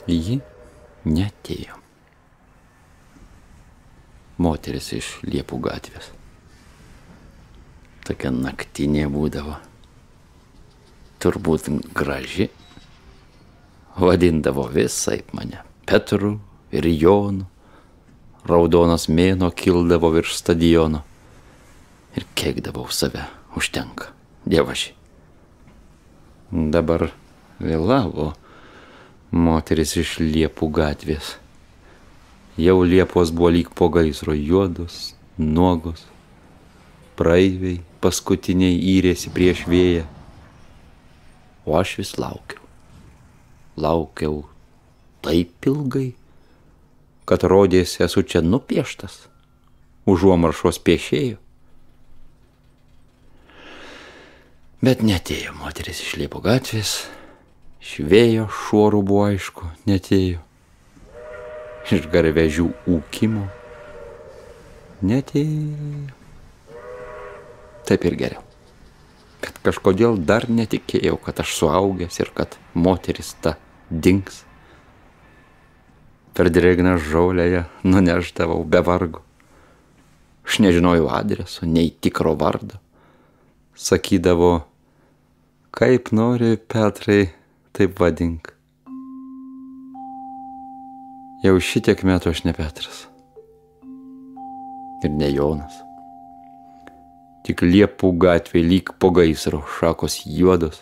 Ji neatėjo. Moteris iš Liepų gatvės. Tokia naktinė būdavo. Turbūt graži. Vadindavo visaip mane Petru ir Jonu. Raudonas mėnuo kildavo virš stadiono. Ir keikdavau save. Užtenka. Dievaži. Dabar vėlavo moteris iš Liepų gatvės. Jau Liepos buvo lyg po gaisro, juodos, nuogos. Praeiviai paskutiniai įrėsi prieš vėją. O aš vis laukiau. Laukiau taip ilgai, kad rodėsi esu čia nupieštas, užuomaršos piešėjo. Bet neatėjo moteris iš Liepų gatvės, iš vėjo šuorų buvo aišku, neatėjo. Iš garvežių ūkimo neatėjo. Taip ir geriau. Bet kažkodėl dar netikėjau, kad aš suaugęs ir kad moteris ta dings. Per drėgną žolę ją nuneždavau be vargo. Aš nežinojau adreso, nei tikro vardo. Sakydavo, kaip nori, Petrai, taip vadink. Jau šitiek metų aš ne Petras. Ir ne Jonas. Tik Liepų gatvė lyg po gaisro, šakos juodos.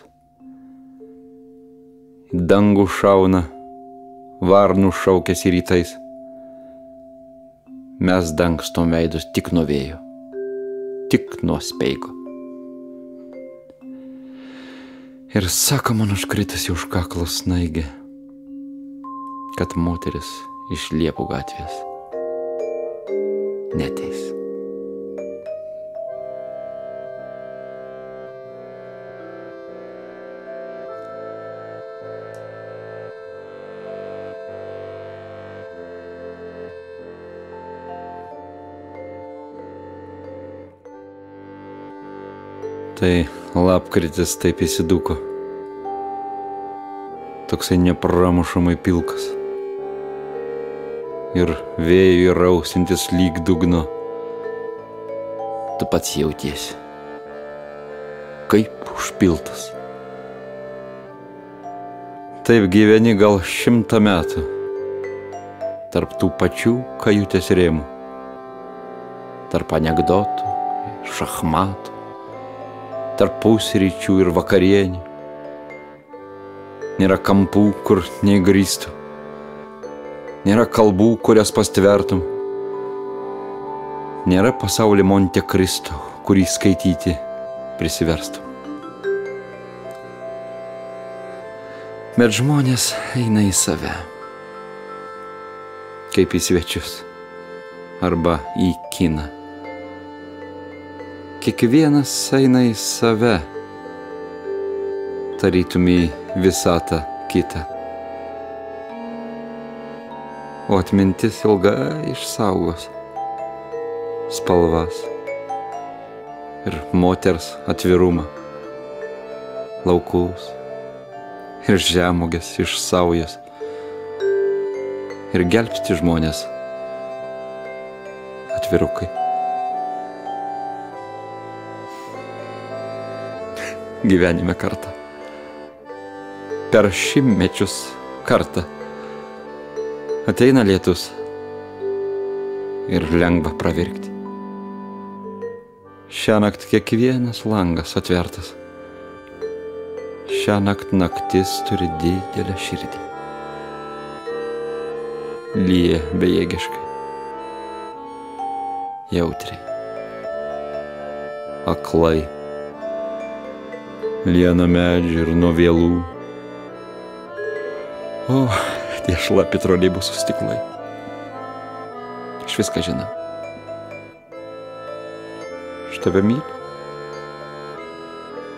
Dangų šauna, varnų šaukėsi rytais. Mes dangstom veidus tik nuo vėjo, tik nuo speigo. Ir sako man užkritusi už kaklo snaigė, kad moteris iš Liepų gatvės neateis. Tai lapkritis taip įsiduko, toksai nepramušamai pilkas ir vėjui rausintis lyg dugno. Tu pats jautiesi, kaip užpiltas. Taip gyveni gal 100 metų, tarp tų pačių kajutės rėmų, tarp anekdotų, šachmatų, tarp pusryčių ir vakarienių. Nėra kampų, kur neįgrįstų. Nėra kalbų, kurias pastvertum. Nėra pasaulį Monte Cristo, kurį skaityti prisiverstum. Bet žmonės eina į save, kaip į svečius arba į kiną. Kiekvienas eina į save, tarytum į visatą kitą. O atmintis ilgai išsaugos spalvas ir moters atvirumą, laukus ir žemuogės iš saujos ir gelbsti žmonės atvirukai. Gyvenime kartą. Per šimtmečius kartą. Ateina lietus ir lengva pravirkti. Šiąnakt kiekvienas langas atvertas. Šiąnakt naktis turi didelę širdį. Lyja bejėgiškai. Jautriai. Aklai. Lyja nuo medžių ir nuo vėlų. O, tie šlapi troleibusų stiklai. Aš viską žinau. Aš tave myliu.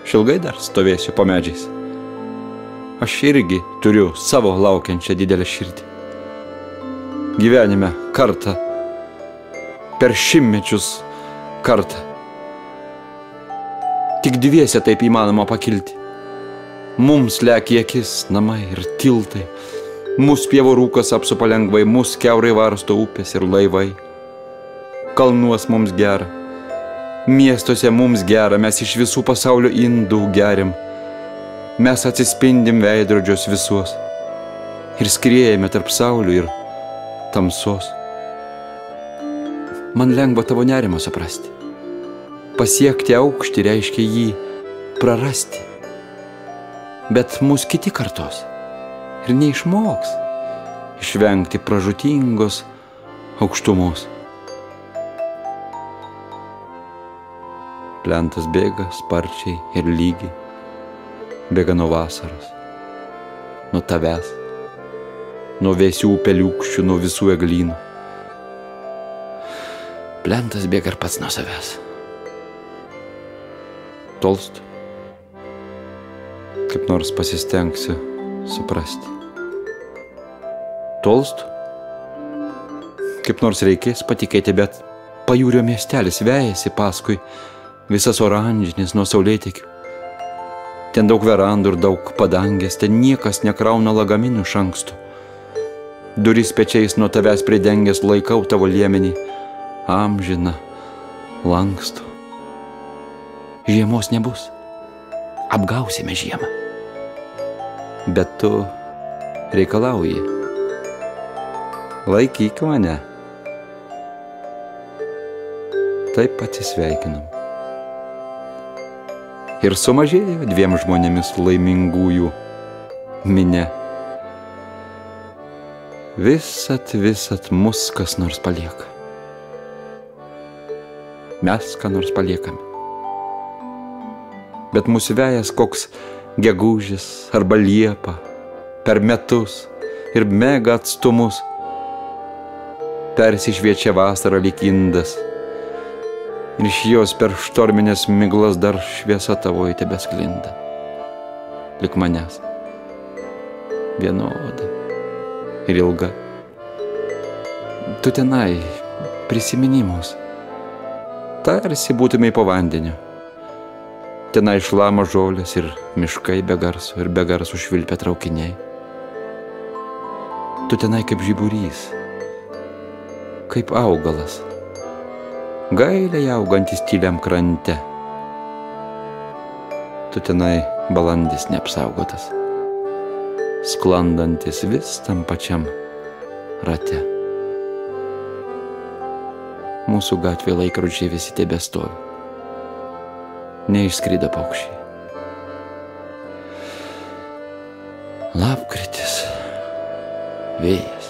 Aš ilgai dar stovėsiu po medžiais. Aš irgi turiu savo laukiančią didelę širdį. Gyvenime kartą, per šimtmečius kartą. Tik dviese taip įmanoma pakilti. Mums lekia akis namai ir tiltai, Mūsų pievų rūkas apsupa lengvai, mūsų kiaurai varsto upės ir laivai. Kalnuos mums gera, miestuose mums gera, mes iš visų pasaulio indų gerim. Mes atsispindim veidrodžios visuos ir skriejame tarp saulių ir tamsos. Man lengva tavo nerimą suprasti. Pasiekti aukštį reiškia jį prarasti. Bet mūsų kiti kartos ir neišmoks išvengti pražūtingos aukštumos. Plentas bėga sparčiai ir lygiai, bėga nuo vasaros, nuo tavęs, nuo vėsių peliukščių, nuo visų eglynų. Plentas bėga ir pats nuo savęs. Tolstu. Kaip nors pasistengsiu suprasti. Tolstu. Kaip nors reikės patikėti, bet pajūrio miestelis vejasi paskui visas oranžinis nuo saulėtekių. Ten daug verandų ir daug padangės, ten niekas nekrauna lagaminų iš anksto. Duris pečiais nuo tavęs pridengęs laikau tavo liemenį, amžiną, lankstų. Žiemos nebus, apgausime žiemą. Bet tu reikalauji. Laikyk mane. Taip atsisveikinam. Ir sumažėjo 2 žmonėmis laimingųjų minia. Visat mus kas nors palieka. Mes ką nors paliekame. Bet mūsų vejas koks gegužis arba liepa per metus ir mega atstumus. Persišviečia vasara lyg indas ir iš jos per štorminės miglas dar šviesa tavoji tebesklinda. Lik manęs, vienoda ir ilga. Tu tenai prisiminimus, tarsi būtumei po vandeniu. Tenai šlama žolės ir miškai be garso ir be garso švilpia traukiniai. Tu tenai kaip žiburys, kaip augalas, gailiai augantis tyliam krante. Tu tenai balandis neapsaugotas, sklandantis vis tam pačiam rate. Mūsų gatvė laikrodžiai visi tebestovi. Neišskrido paukščiai. Lapkritis, vėjas.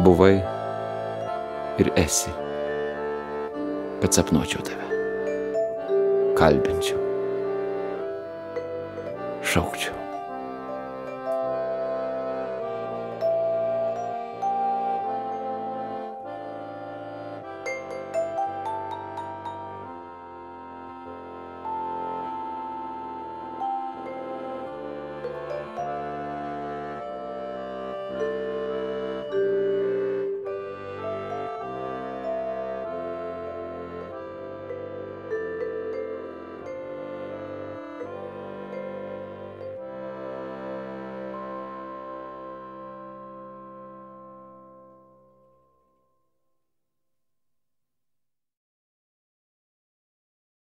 Buvai ir esi, kad sapnuočiau tave, kalbinčiau, šaukčiau.